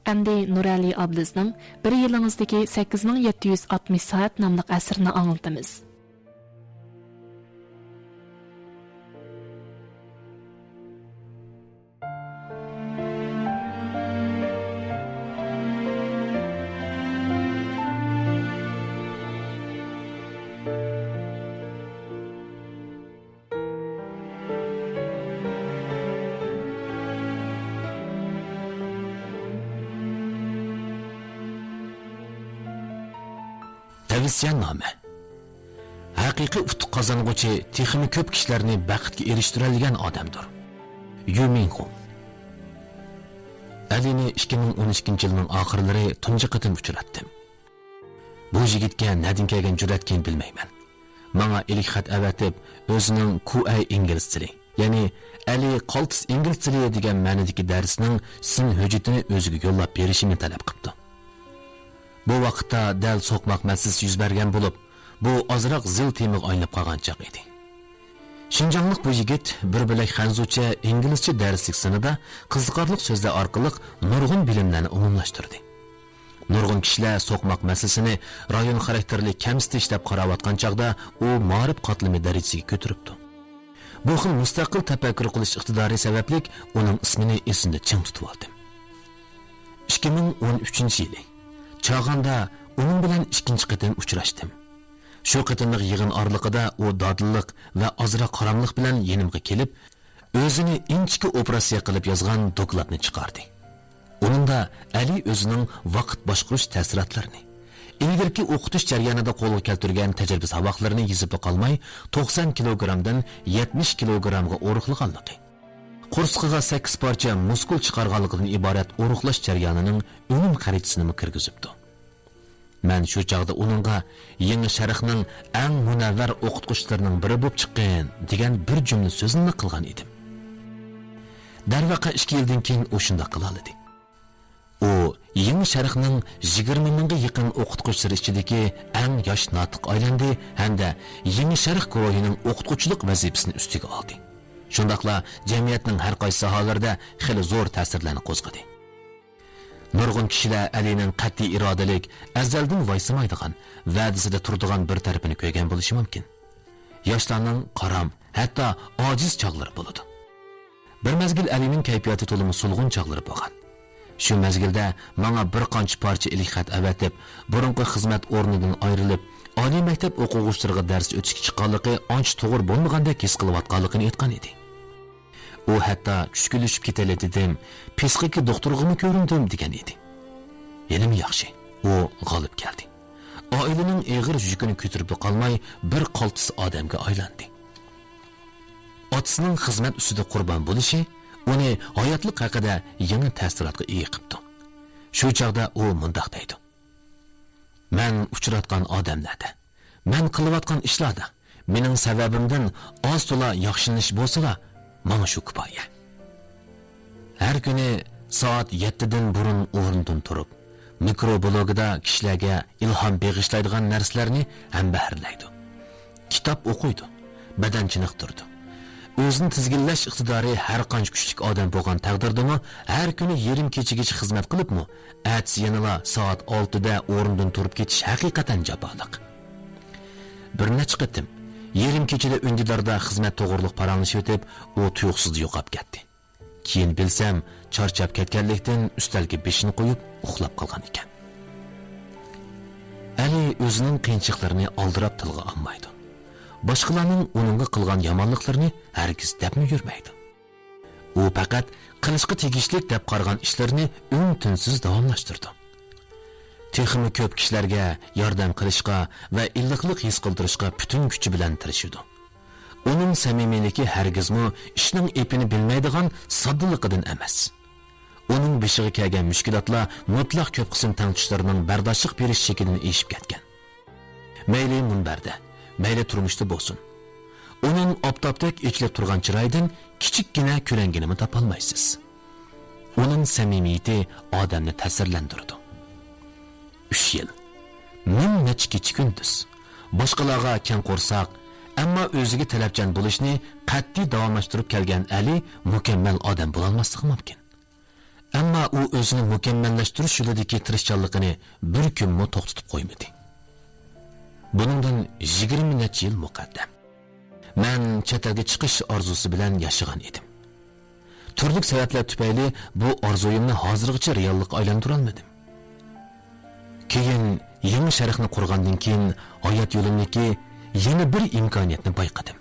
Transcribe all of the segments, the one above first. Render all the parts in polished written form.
Әмді Нұрәли аблызның bir yılınızdaki 8760 saat namlıq əsrini anıltımız. Tavsiyannoma. Haqiqiy utuq qozong'uvchi texnik ko'p kishilarni baxtga erishtiradigan odamdir. Yu Minghu. Alini 2012-yilning oxirlari tunji qatim uchratdim. Bu yigitga nadin kelgan jur'at kim bilmayman. Menga ilk xat avatib, o'zining QA ingliz tili, ya'ni Ali Qaltis ingliz tili degan ma'nodagi darsining sin hujjatini o'ziga yo'llab berishini talab qildi. Bu vaqtda dal so'qmoq masalasi yuz bergan bo'lib, bu ozroq zil temiga aylanib qolgan chaq edi. Shinjonlik bu yigit bir bilak xanzucha inglizcha darslik sinida qiziqarli so'zlar orqali nurg'un bilimlarni umumlashtirdi. Nurg'un kishilar so'qmoq masalasini rayon xarakterli kamsitish deb qarayotgan chaqda u ma'rif qatlami darajasiga ko'taribdi. Bu xil mustaqil tafakkur qilish iqtidori sababli uning ismini esimda ching tutib oldim. 2013-yili Çağanda onun bilan ikinci qatim uchrashdim. Shu qatimlik yig'in orliqida u dodillik va ozroq qaramliq bilan yenimga kelib, o'zini inchki operatsiya qilib yozgan dokladni chiqardi. Uningda Ali o'zining vaqt boshqarish ta'sirotlarini, ilgirki o'qitish jarayonida qo'lga keltirgan tajriba saboqlarini yozib qolmay, 90 kilogramdan 70 kilogramga o'riqlaganligi. Qo'rsqiga 8 parcha muskul chiqarganligidan iborat o'riqlash jarayonining unum xaritasini kirgizibdi. Men shu chaqda uningga yangi sharhning eng munavvar o'qituvchilarining biri bo'lib chiqqan degan bir jumla so'zini qilgan edim. Darvaqa 2 yildan keyin u shunda qila oldi. U yangi sharhning 20 mingga yaqin o'qituvchilari ichidagi eng yosh notiq aylandi hamda yangi sharh guruhining o'qituvchilik vazifasini ustiga oldi. Shundaqla jamiyatning har qaysi sohalarida xili zo'r ta'sirlarni qo'zg'adi. Nurg'un kishilar Alining qat'iy irodalik, azaldan voysamaydigan, va'dasida turadigan bir tarafini ko'rgan bo'lishi mumkin. Yoshlarning qaram, hatto ojiz chog'lari bo'ladi. Bir mezgil Alining kayfiyati to'limi sulg'un chog'lari bo'lgan. Shu mezgilda menga bir qancha parcha ilk xat avatib, burunqi xizmat o'rnidan ayrilib, oliy maktab o'quvchilariga dars o'tishga chiqqanligi ancha to'g'ri bo'lmagandek his qilayotganligini aytgan edi. U hatto tushkunlashib ketaladim, psixik doktorga ko'rindim degan edi. Elim yaxshi, u g'olib keldi. Oilaning og'ir yukini ko'tarib qolmay, bir qaltis odamga aylandi. Otasining xizmat ustida qurbon bo'lishi uni hayotlik haqida yangi ta'sirotga ega qildi. Shu chaqda u mundaq deydi: "Men uchratgan odamlarda, men qilayotgan ishlarda mening sababimdan oz-to'la yaxshilanish bo'lsa-da, mana shu kifoya. Har kuni soat 7 dan burun o'rnidan turib, mikroblogida kishilarga ilhom bag'ishlaydigan narsalarni ham baharlaydi. Kitob o'qiydi, badan chiniqtirdi. O'zini tizginlash iqtidori har qancha kuchli odam bo'lgan taqdirdami, har kuni yarim kechagacha xizmat qilibmi, ats yanala soat 6 da o'rnidan turib ketish haqiqatan jaboliq. Bir necha qatim yarim kechada undidarda xizmat to'g'riliq paranglashib o'tib, u tuyuqsiz yo'qab ketdi. Keyin bilsam, charchab ketganlikdan ustalga beshini qo'yib uxlab qolgan ekan. Ali o'zining qiyinchiliklarini oldirab tilga olmaydi. Boshqalarning uningga qilgan yomonliklarini hargiz debmi yurmaydi. U faqat qilishga tegishli deb qaragan ishlarini un-tinsiz davomlashtirdi. Texmi ko'p kishilarga yordam qilishga va illiqlik his qildirishga butun kuchi bilan tirishdi. Uning samimiyligi hargizmi ishning epini bilmaydigan soddaligidan emas. Uning beshiga kelgan mushkulotlar mutlaq ko'p qism tanqishlarining bardoshlik berish shaklidan eshib ketgan. Mayli munbarda, mayli turmushda bo'lsin. Uning optopdek ichilib turgan chiroydan kichikkina kulanginimi topolmaysiz. Uning samimiyati odamni ta'sirlantirdi. 3 yil. Min necha kecha kunduz. Boshqalarga keng qo'rsoq, ammo o'ziga talabchan bo'lishni qat'iy davomlashtirib kelgan Ali mukammal odam bo'la olmasligi mumkin. Ammo u o'zini mukammallashtirish yo'lidagi tirishchanligini bir kunmi to'xtatib qo'ymadi. Buningdan 20 necha yil muqaddam men chet elga chiqish orzusi bilan yashagan edim. Turli sabablar tufayli bu orzuyimni hozirgacha reallikka aylantira olmadim. Keyin yangi sharhni qurgandan keyin hayot yo'limdagi yana bir imkoniyatni bayqadim.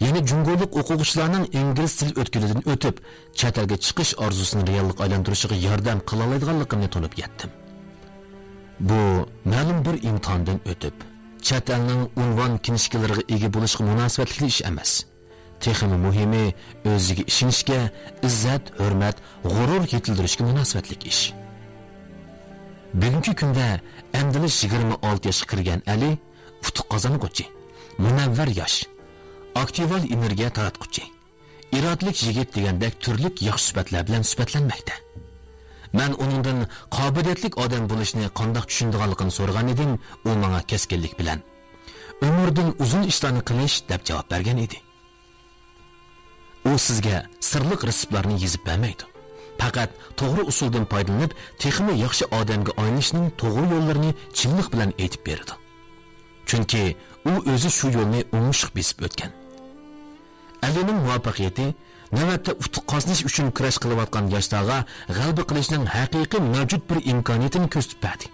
Yana jungolik o'quvchilarning ingliz til o'tkulidan o'tib, chet elga chiqish orzusini reallikka aylantirishiga yordam qila oladiganligimni tunib yetdim. Bu ma'lum bir imtihondan o'tib, chet elning unvon kinishkalariga ega bo'lishga munosabatli ish emas. Texmi muhimi o'ziga ishonishga, izzat, hurmat, g'urur yetildirishga munosabatli ish. Bugungi kunda Andilish 26 yoshga kirgan Ali utuq qozong'uchi, munavvar yosh, aktival energiya taratquchi, irodalik yigit degandek turli yaxshi sifatlar bilan sifatlanmoqda. Men uningdan qobiliyatli odam bo'lishni qanday tushundiganligini so'ragan edim, u menga keskinlik bilan umrdan uzun ishlarni qilish deb javob bergan edi. U sizga sirliq retseptlarni yezib bermaydi. Faqat to'g'ri usuldan foydalanib, texmi yaxshi odamga aylanishning to'g'ri yo'llarini chinlik bilan aytib beradi. Chunki u o'zi shu yo'lni o'ngishib besib o'tgan. Alining muvaffaqiyati navbatda utuq qozonish uchun kurash qilayotgan yoshlarga g'alaba qilishning haqiqiy mavjud bir imkoniyatini ko'rsatib berdi.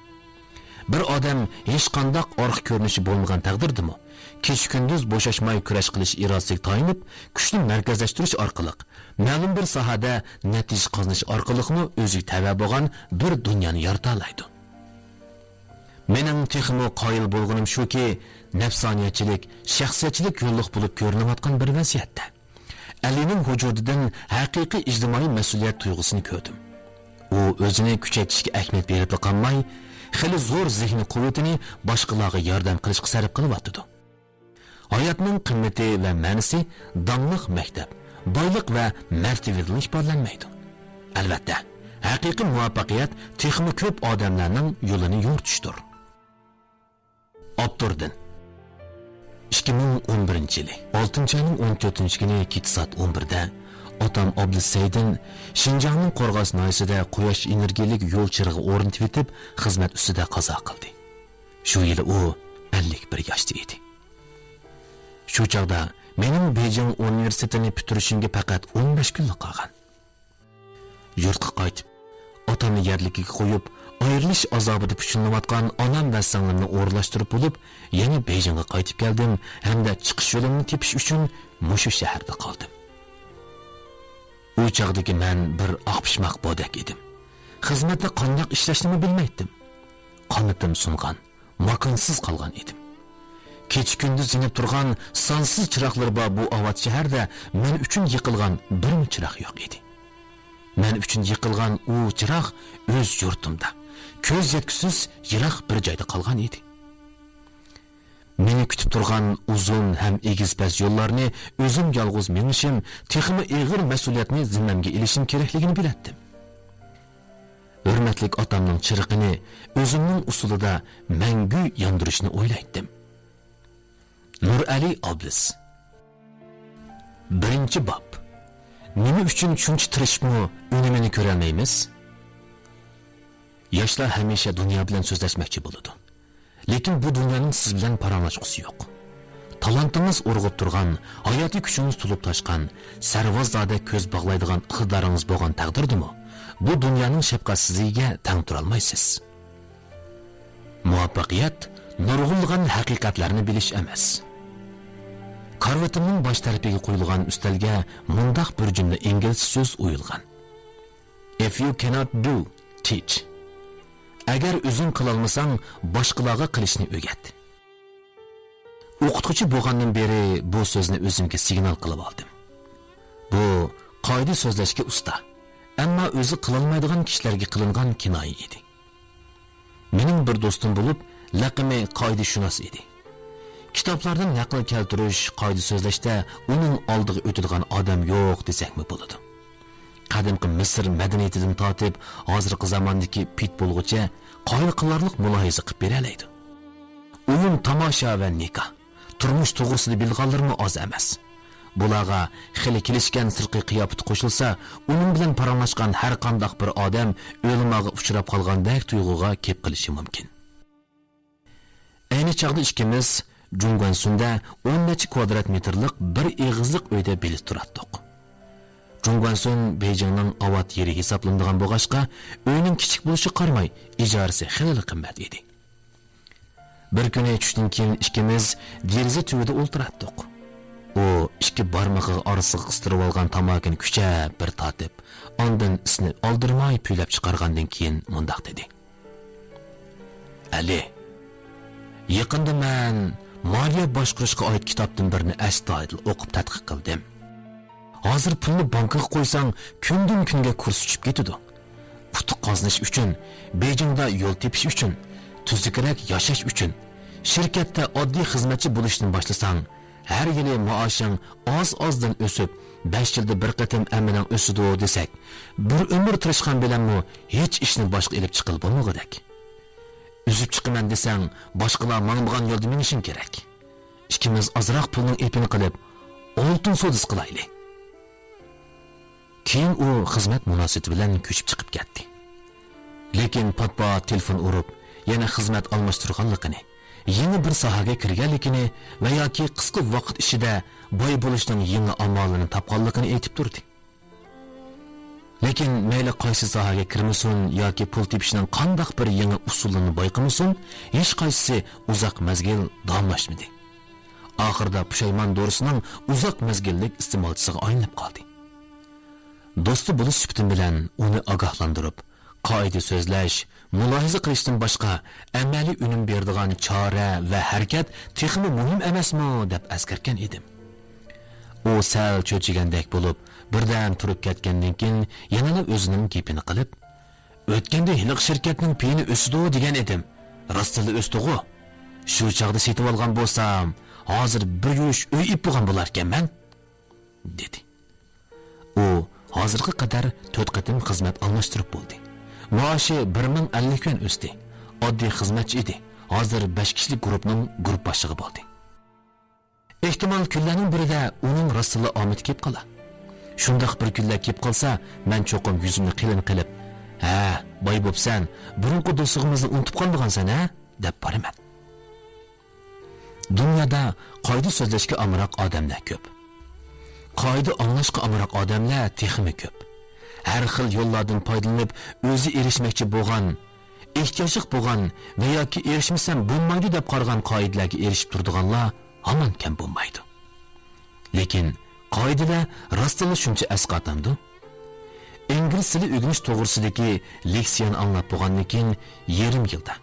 Bir odam hech qanday orqa ko'rinishi bo'lmagan taqdirdami, kecha-kunduz bo'shashmay kurash qilish irodasiga tayinib, kuchni markazlashtirish orqali ma'lum bir sohada natija qozonish orqali o'ziga tava bo'lgan bir dunyoni yarata oladi. Mening texmo qoyil bo'lganim shuki, nafsoniyatchilik, shaxsiyatchilik yo'lliq bo'lib ko'rinayotgan bir vaziyatda Alining hujudidan haqiqiy ijtimoiy mas'uliyat tuyg'usini ko'rdim. U o'zini kuchaytirishga ahamiyat berib qolmay, xili zo'r zehni quvvatini boshqalarga yordam qilishga sarf qilyapti. Hayotning qimmati va ma'nosi donliq maktab, boylik va martabadan ifodalanmaydi. Albatta, haqiqiy muvaffaqiyat texmi ko'p odamlarning yo'lini yo'rtishdir. Abdurdin 2011 yili 6-oyning 14-kuni kech soat 11da otam Abdusaydin Shinjongning Qo'rg'os noyasida quyosh energiyalik yo'l chirig'i o'rnatib etib, xizmat ustida qazo qildi. Shu yili u 51 yoshda edi. Shu chog'da mening Beijing universitetini bitirishimga faqat 15 kunlik qolgan. Yurtga qaytib, otamni yerligiga qo'yib, ayrilish azobida puchunlayotgan onam va singlimni o'rlashtirib bo'lib, yana Beijingga qaytib keldim hamda chiqish yo'limni tepish uchun mushu shaharda qoldim. U chog'dagi men bir oqpishmoq bodak edim. Xizmatda qanday ishlashni bilmaydim. Qonitim sungan, makonsiz qolgan edim. Kech-kunduz zinib turgan sonsiz chiroqlar bor buovat shaharda men uchun yiqilgan bir chiroq yo'q edi. Men uchun yiqilgan u chiroq o'z yurtimda, ko'z yetkisiz yiroq bir joyda qolgan edi. Meni kutib turgan uzun ham egizbaz yo'llarni o'zim yolg'iz menishim, texmi og'ir mas'uliyatni zimmamga ilishim kerakligini bilatdim. Hurmatli otamning chiriqini o'zimning usulida mangu yondirishni o'ylaydim. Nurali Oblis 1-bob. Nima uchun shuncha tirishibmi unumini ko'ra olmaymiz? Yoshlar hamisha dunyo bilan so'zlashmoqchi bo'ladi. Lekin bu dunyoning siz bilan paramlashqusi yo'q. Talantingiz urg'ib turgan, hayotiy kuchingiz to'lib toshgan, sarvozzoda ko'z bog'laydigan iqtidoringiz bo'lgan taqdirdimi, bu dunyoning shafqatsizligiga tang tura olmaysiz. Muvaffaqiyat nurg'ulg'an haqiqatlarni bilish emas. Karvatimning bosh tarafiga qo'yilgan ustalga mundaq bir jumla ingliz so'z o'yilgan. If you cannot do, teach. Agar o'zing qila olmasang, boshqalarga qilishni o'rgat. O'qituvchi bo'lgandan beri bu so'zni o'zimga signal qilib oldim. Bu qoida so'zlashga usta, ammo o'zi qila olmaydigan kishilarga qilingan kinoya edi. Mening bir do'stim bo'lib, laqami qoidashunos edi. Kitoblardan naql keltirish, qoida so'zlashda uning oldiga o'tadigan odam yo'q desakmi bo'ladi. Qadimgi Misr madaniyatidan tortib, hozirgi zamondagi pit bo'lgucha qoyil qilarlik mulohaza qilib beralaydi. O'yin, tomosha va nikoh, turmush to'g'risida bilganlarmi oz emas. bularga xili kelishgan sirqiy qiyofat qo'shilsa, uning bilan paranglashgan har qanday bir odam o'limiga uchrab qolgandek tuyg'uga kelib qilishi mumkin. Ayni chog'da ikkimiz Jungwansunda 10 necha kvadrat metrlik bir egizlik uyda bilib turardik. Jungwansun Beijingning avat yeri hisoblanadigan bo'lg'ashqa, uyning kichik bo'lishi qarmay, ijorasi xeyli qimmat edi. Bir kuni tushdan keyin ikkimiz deraza tubida o'ltirardik. U ikki barmog'i orasiga qistirib olgan tamakini kuchab bir tatib, ondan isni oldirmay puylab chiqargandan keyin mundaq dedi. Ali, yaqinda men moliya boshqarishga oid kitobdan birini astoydil o'qib tadqiq qildim. Hozir pulni bankaga qo'ysang, kundan kunga kurs tushib ketadi. Putuq qozonish uchun, Beijingda yo'l tepish uchun, tuzukroq yashash uchun, shirkatda oddiy xizmatchi bo'lishdan boshlasang, har yili maoshing oz-ozdan o'sib, 5 yilda bir qatim aminang o'sidi desak, bir umr tirishgan bilanmi hech ishni boshqa ilib chiqilib bo'lmagudak. Üzüp chiqaman desang, boshqalar mangmagan yo'lda minishing kerak. Ikkimiz ozroq pulning ipini qilib, oltin sodis qilayli. Keyin u xizmat munosabati bilan ko'chib chiqib ketdi. Lekin patpa telefon urib, yana xizmat almashtirganligini, yangi bir sohaga kirganligini va yoki qisqa vaqt ichida boy bo'lishning yangi amalini topganligini aytib turdi. Lekin mayli qaysi sohaga kirmasin yoki pul tepishning qanday bir yangi usulini bayqamasin, hech qaysisi uzoq mezgil davomlashmadi. Oxirida pushaymon dorisining uzoq mezgillik iste'molchisiga aylanib qoldi. Do'sti bo'lish sifatim bilan uni ogohlantirib, qoida so'zlash, mulohiza qilishdan boshqa amaliy unum beradigan chora va harakat texmi muhim emasmi deb askarkan edim. U sal cho'chigandek bo'lib, birdan turib ketgandan keyin yana o'zining gapini qilib, "O'tganda hiliq shirkatning peyini o'sdi degan edim. Rostili o'sdi-ku. Shu chaqda setib olgan bo'lsam, hozir bir yush uy ip bo'lgan bo'lar ekanman", dedi. U hozirga qadar 4 qatim xizmat almashtirib bo'ldi. Maoshi 1050 yuan o'sdi. Oddiy xizmatchi edi. Hozir 5 kishilik guruhning guruh boshlig'i bo'ldi. Ehtimol kunlarning birida uning rostili omad kelib qolar. Shundaq bir kunlar kelib qolsa, men cho'qim yuzimni qilin qilib, "Ha, boy bo'psan, burunqi do'stligimizni unutib qolmagansan, ha?" deb boraman. Dunyoda qoida so'zlashga amroq odamlar ko'p. Qoida anglashga amroq odamlar texmi ko'p. Har xil yo'llardan foydalanib, o'zi erishmoqchi bo'lgan, ehtiyojli bo'lgan va yoki erishmasam bo'lmaydi deb qaragan qoidalarga erishib turadiganlar hamon kam bo'lmaydi. Lekin qoidada rostili shuncha asqatamdi. Ingliz tili o'rganish to'g'risidagi leksiyani anglab bo'lgandan keyin yarim yilda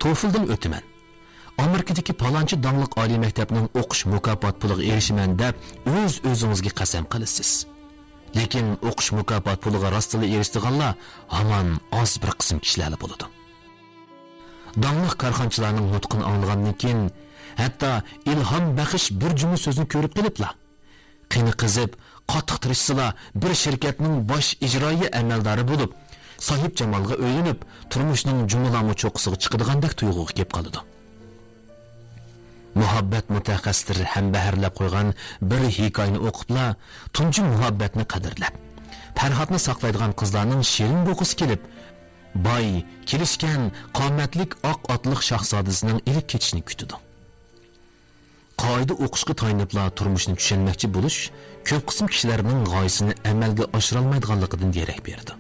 TOEFLdan o'taman. Amerikadagi palonchi dongliq oliy maktabning o'qish mukofot puliga erishiman deb o'z-o'zingizga qasam qilasiz. Lekin o'qish mukofot puliga rostili erishganlar hamon oz bir qism kishilar bo'ladi. Dongliq korxonchilarning nutqini anglagandan keyin hatto ilhom baxsh bir jumla so'zni ko'rib qiliblar. Qini qizib, qattiq tirishsalar bir shirkatning bosh ijroiya amaldori bo'lib, sohib jamolga o'ylanib, turmushning jumlami cho'qqisiga chiqadigandek tuyg'uga kelib qoladi. Muhabbat mutaxassislar ham baharlab qo'ygan bir hikoyani o'qiblar, tunji muhabbatni qadrlab, farhotni saqlaydigan qizlarning shirin bo'qisi kelib, boy, kelishgan, qomatlik oq otliq shahzodasining ilib ketishini kutdi. Qoida o'qishga tayiniblar turmushni tushunmoqchi bo'lish ko'p qism kishilarning g'oyasini amalga oshira olmaydiganligidan derak berdi.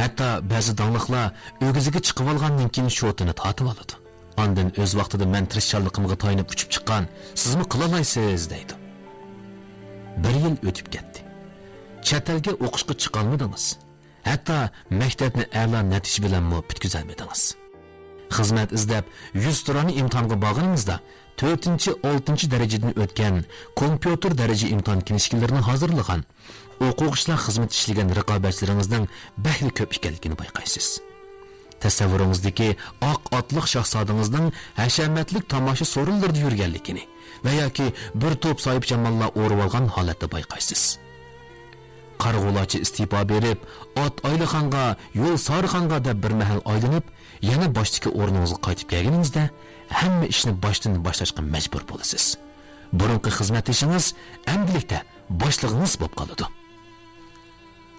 Hatto ba'zi donliqlar o'giziga chiqib olgandan keyin shotini tatib oladi. Ondan o'z vaqtida men tirishchanligimga tayinib uchib chiqqan, sizmi qila olaysiz deydi. 1 yil o'tib ketdi. Chet elga o'qishga chiqa olmadingiz. Hatto maktabni a'lo natija bilan bitkazolmadingiz. Xizmat izlab 100 turani imtihonga borganingizda 4-6 darajadan o'tgan kompyuter daraja imtihon kinishkilarini hozirlagan o'quvchilar xizmat ishlagan raqobatchilaringizning bahli ko'p ekanligini bayqaysiz. Tasavvuringizdagi oq otliq shahzodingizning hashamatlik tomosha so'rinlarda yurganligini va yoki bir to'p soyib jamollar o'rib olgan holatda bayqaysiz. Qarg'ulachi istifa berib, ot Oylaxonga, yo'l Sarixonga deb bir mahal oylanib, yana boshdagi o'rningizga qaytib kelganingizda hamma ishni boshdan boshlashga majbur bo'lasiz. burunqi xizmatdoshingiz endilikda boshlig'ingiz bo'lib qoladi.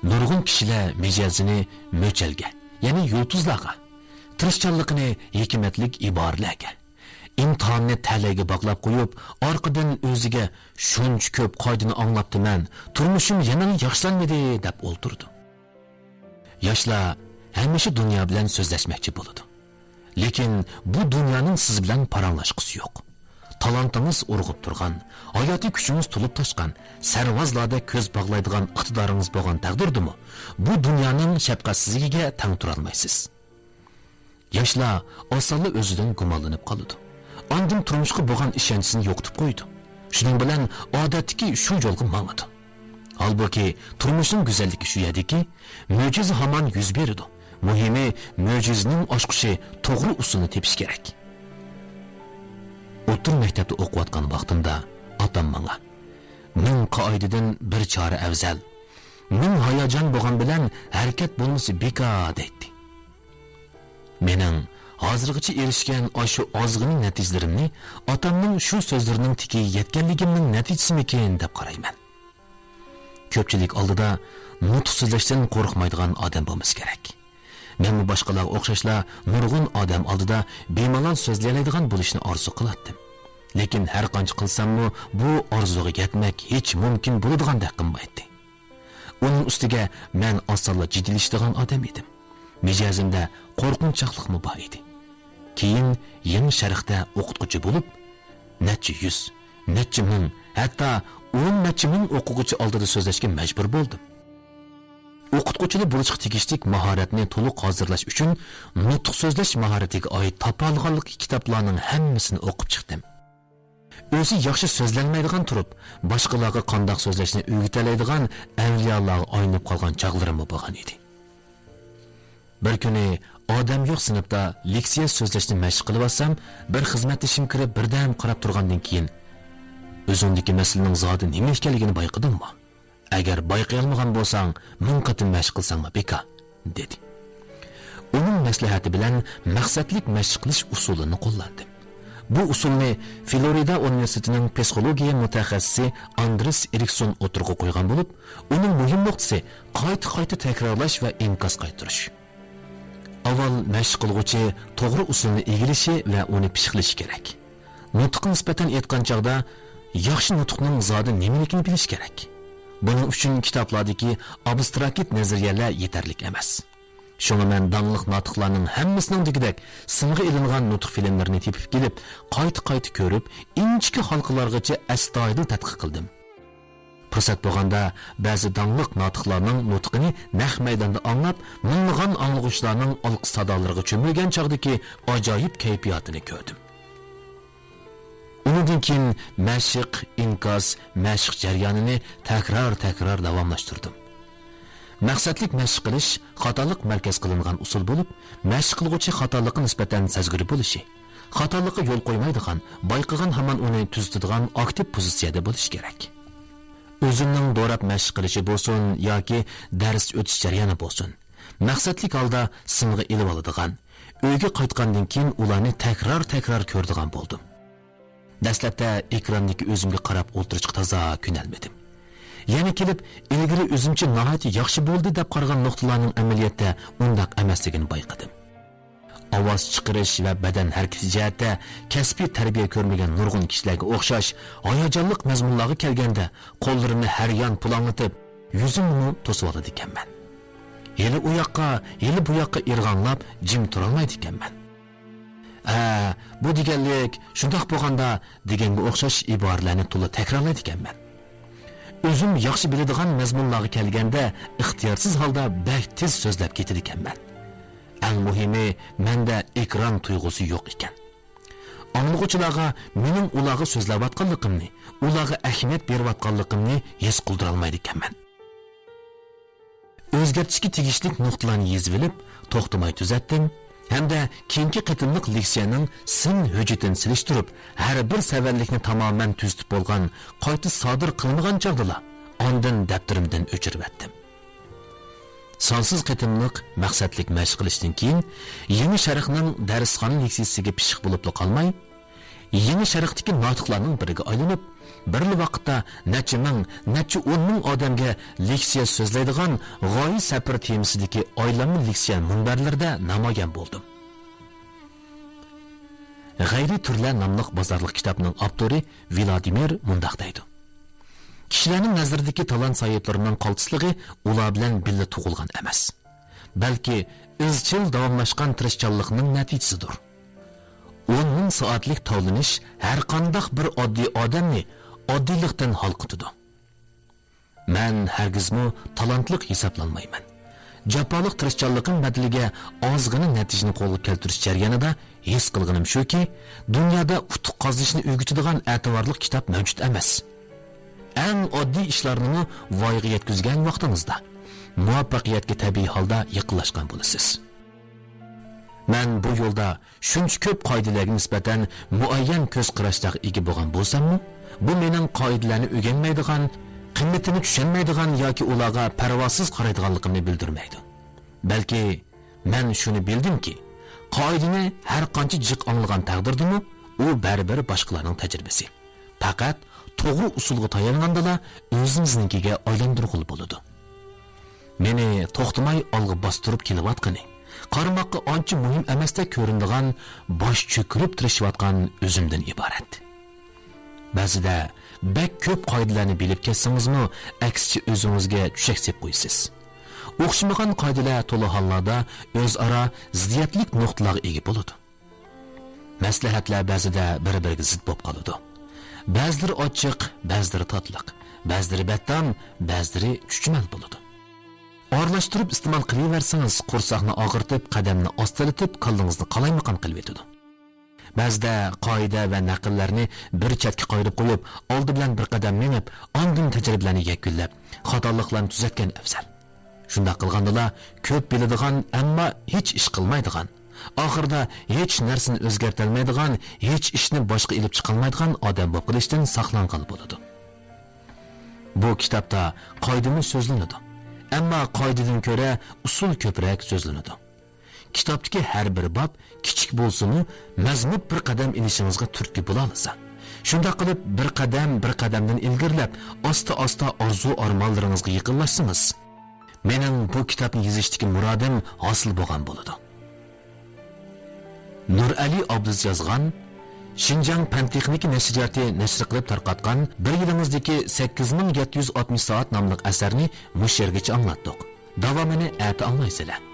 Nurg'un kishilar mijozini mo'chalga, ya'ni yulduzlarga, tirishchanligini hikmatlik iboralarga, imtihonni talaga bog'lab qo'yib, orqadan o'ziga shuncha ko'p qoidani anglabdiman, turmushim yana yaxshilanmadi deb o'ltirdi. Yoshlar hamisha dunyo bilan so'zlashmoqchi bo'ladi. Lekin bu dunyoning siz bilan paranglashqisi yo'q. Talantingiz urg'ib turgan, hayotiy kuchingiz to'lib toshgan, sarvozlarda ko'z bog'laydigan iqtidoringiz bo'lgan taqdirdimi, bu dunyoning shafqatsizligiga tang tura olmaysiz. Yoshlar osonla o'zidan gumonlanib qoladi. Ondan turmushga bo'lgan ishonchisini yo'qotib qo'ydi. Shuning bilan odatdagi shu yo'lga mangadi. Halbuki turmushning go'zalligi shu yerdiki, mo'jiza hamon yuz beradi. Muhimi mo'jizaning oshqishi to'g'ri usulni tepish kerak. O'tir maktabda o'qiyotgan vaqtimda otam menga "Ming qoidadan bir chora afzal. Ming hayajon bo'lgan bilan harakat bo'lmasa bekor" dedi. Mening hozirgacha erishgan shu ozg'in natijalarimni otamning shu so'zlarining tiki yetganligimning natijasimikin deb qarayman. Ko'pchilik oldida nutq so'zlashdan qo'rqmaydigan odam bo'lmiz kerak. Men boshqalarga o'xshashla nurg'un odam oldida bemalol so'zlaydigan bo'lishni orzu qilardim. Lekin har qancha qilsam-mu bu orzuga yetmak hech mumkin bo'ladigan qilmaydi. Uning ustiga men osonla jiddiylashidigan odam edim. Mijozimda qo'rqinchoqlikmi bor edi. Keyin Yangi Sharqda o'qituvchi bo'lib, necha yuz, necha ming, hatto 10 necha ming o'quvchi oldida so'zlashga majbur bo'ldim. O'qituvchilik bo'lishga tegishli mahoratni to'liq hozirlash uchun nutq so'zlash mahoratiga oid topolganlik kitoblarning hammasini o'qib chiqdim. O'zi yaxshi so'zlanmaydigan turib, boshqalarga qanday so'zlashni o'rgatalaydigan avliyolarga aynib qolgan chog'larim bo'lgan edi. Bir kuni odam yo'q sinfda leksiya so'zlashni mashq qilib olsam, bir xizmatdoshim kirib birdan qarab turgandan keyin o'zingdagi masalaning zodi nima ekanligini bayqadingmi? Agar bayqay olmagan bo'lsang, ming qatim mashq qilsangmi beka, dedi. Uning maslahati bilan maqsadlik mashq qilish usulini qo'lladim. Bu usulni Florida universitetining psixologiya mutaxassisi Andres Erikson o'tirg'i qo'ygan bo'lib, uning muhim nuqtasi qayta takrorlash va inkas qaytarish. Avval mashq qilguvchi to'g'ri usulni egilishi va uni pishqilishi kerak. Nutqqa nisbatan aytgan chog'da yaxshi nutqning zodi nimaligini bilish kerak. Buning uchun kitoblardagi abstrakt nazariyalar yetarli emas. Shunga men dangliq notiqlarning hammasining degidek simga ilingan nutq filmlarini tepib kelib, qayta ko'rib, inchki halqalargacha astoydil tadqiq qildim. Fursat bo'lganda ba'zi dangliq notiqlarning nutqini naq maydonda anglab, ming'an anglag'uvchilarning olqi sadolariga cho'milgan chog'dagi ajoyib kayfiyatini ko'rdim. Undan keyin mashq, inkas, mashq jarayonini takror davomlashtirdim. Maqsadlik mashq qilish xatolik markaz qilingan usul bo'lib, mashq qiluvchi xatolikka nisbatan sezgir bo'lishi, xatolikka yo'l qo'ymaydigan, bayqagan hamon uni tuzitadigan aktiv pozitsiyada bo'lish kerak. O'zimning do'rab mashq qilishi bo'lsin yoki dars o'tish jarayoni bo'lsin, maqsadlik holda simga ilib oladigan, uyga qaytgandan keyin ularni takror ko'radigan bo'ldim. Dastlabda ekrandagi o'zimga qarab o'tirishga toza ko'nalmadim. Yana kelib, ilgari o'zimcha nihoyat yaxshi bo'ldi deb qaragan nuqtalarning amaliyotda undaq emasligini bayqadim. Ovoz chiqarish va badan harakati jihatda kasbiy tarbiya ko'rmagan nurg'un kishilarga o'xshash hayajonli mazmunlarga kelganda qo'llarimni har yon pulanlatib, yuzimni to'sib oladi ekanman. Yeli u yoqqa, yeli bu yoqqa irg'anlab, jim tura olmaydi ekanman. Bu deganlik shundoq bo'lganda deganga o'xshash iboralarni to'la takrorlaydi ekanman. O'zim yaxshi biladigan mazmunlarga kelganda ixtiyorsiz holda bak tez so'zlab ketar ekanman. Eng muhimi, menda ekran tuyg'usi yo'q ekan. Anglag'uvchilarga mening ularga so'zlayotganligimni, ularga ahamiyat berayotganligimni his qildira olmaydi ekanman. O'zgartishga tegishli nuqtalarni yezib olib, to'xtamay tuzatdim. Hamda keyingi qatimliq leksiyaning sin hujjatini silishtirib, har bir savallikni tamoman tuzitib bo'lgan, qayta sodir qilmagan chog'dala, ondan daftarimdan o'chirib etdim. Sonsiz qatimliq maqsadlik mashq qilishdan keyin Yangi Sharqning darsxona leksiyasiga pishiq bo'lib qolmay, Yeni Sharqdagi notiqlarning biriga aylanib, bir vaqtda necha ming, necha 10 ming odamga leksiya so'zlaydigan g'oyi safar temisidagi oylamli leksiya munbarlarida namoyon bo'ldim. G'ayri turlar nomli bozorlik kitobning avtori Vladimir mundaq deydi. Kishilarning nazaridagi talant sohiblarining qaltisligi ular bilan birga tug'ilgan emas, balki izchil davomlashgan tirishchanlikning natijasidir. 10 ming soatlik tovlanish har qanday bir oddiy odamni oddiylikdan halqitadi. Men hargizmi talantlik hisoblanmayman. Japoliq tirishchanligining badaliga ozgina natijani qo'lga keltirish jarayonida his qilganim shuki, dunyoda utuq qozishni o'rgatadigan e'tiborli kitob mavjud emas. Eng oddiy ishlarni voyaga yetkazgan vaqtingizda muvaffaqiyatga tabiiy holda yaqinlashgan bo'lasiz. Men bu yo'lda shuncha ko'p qoidalarga nisbatan muayyan ko'z qarashga ega bo'lgan bo'lsam-mu, bu mening qoidalarni o'rganmaydigan, qimmatini tushunmaydigan yoki ularga parvosiz qaraydiganligimni bildirmaydi. Balki men shuni bildimki, qoidani har qancha jiq anglagan taqdirdami, u baribir boshqalarning tajribasi. Faqat to'g'ri usulga tayongandala o'zingiznikiga aylantirg'ili bo'ladi. Meni to'xtamay olg'a bostirib kelayotgani, qarmoqqa ancha muhim emasdek ko'rinadigan bosh cho'kirib tirishayotgan o'zimdan iborat. Ba'zida bek ko'p qoidalarni bilib ketsangizmi, aksicha o'zingizga tushak sep qo'ysiz. O'xshamagan qoidalar to'la hollarda o'zaro ziddiyatlik nuqtalarga ega bo'ladi. Maslahatlar ba'zida bir-biriga zid bo'lib qoladi. Ba'zilari ochiq, ba'zilari tatliq, ba'zilari battam, ba'zilari chuchmal bo'ladi. Aralashtirib iste'mol qilaversangiz, qo'rsoqni og'irtib, qadamni ostilatib, qalbingizni qalaymaqon qilib etadi. Ba'zida qoida va naqllarni bir chetga qo'yib qo'yib, oldi bilan bir qadam menib, ondan tajribalarni yakunlab, xatoliklarni tuzatgan afzal. Shunda qilgandala ko'p biladigan, ammo hech ish qilmaydigan, oxirida hech narsani o'zgartirmaydigan, hech ishni boshqa ilib chiqolmaydigan odam bo'lib qolishdan saqlangan bo'ladi. Bu kitobda qoidani so'zlanadi. Ammo qoidadan ko'ra usul ko'proq so'zlanadi. Kitobdagi har bir bob kichik bo'lsa-mu, mazmun bir qadam ilishingizga turtki bo'la olsa. Shunda qilib bir qadamdan ilgirlab, asta-asta orzu-armonlaringizga yaqinlashsangiz, mening bu kitobni yozishdagi muradim hosil bo'lgan bo'ladi. Nurali Abduz yozgan Şinjan Pan-texnika nashriyati nashr qilib tarqatgan bir yilimizdagi 8760 soat nomli asarni mush yergacha anglatdik. Davomini ati anglaysizlar.